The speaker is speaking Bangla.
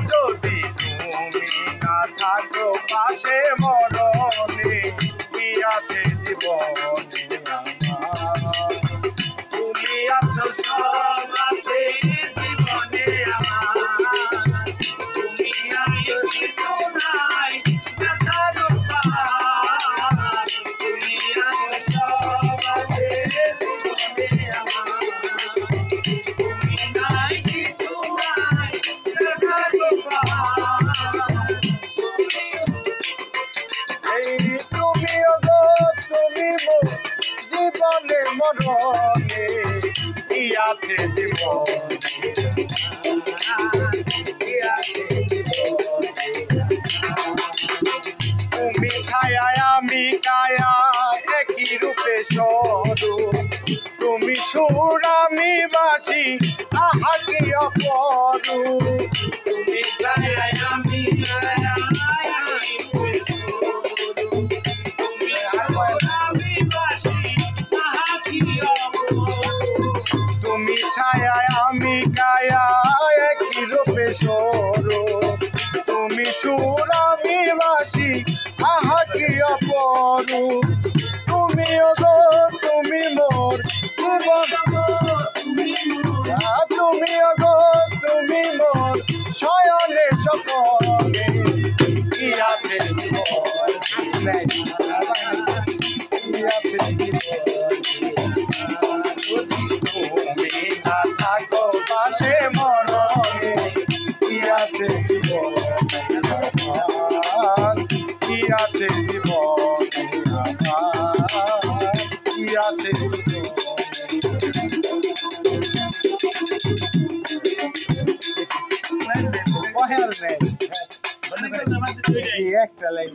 যদি তুমি না থাকো পাশে মরণে কি আছে জীবনে তুমি আছো সব আছে জীবনে আমার তুমি আছো কিছু নাই তুমি আছো সব আছে জীবনে আমার তুমি নাই কিছু নাই তুমিও গো তুমি জীবনে মরণে কি আছে জীবনে তুমি ছায়া আমি কায়া একই রূপে স্বরূপ তুমি সুর আমি বাসি আহা কি অপরূপ তুমি ছায়া আমি কায়া তুমি ছায়া আমি কায়া একই রূপে স্বরূপ তুমি সুর আমি বাসি আহা কি অপরূপ তুমিও গো তুমি মোর জীবন তুমিও গো তুমি মোর শয়নে স্বপনে কি আছে জীবনে কি আছে তুমি না থাকো পাশে মরণে কি আছে কি আছে জীবনে কি আছে একটা লাইন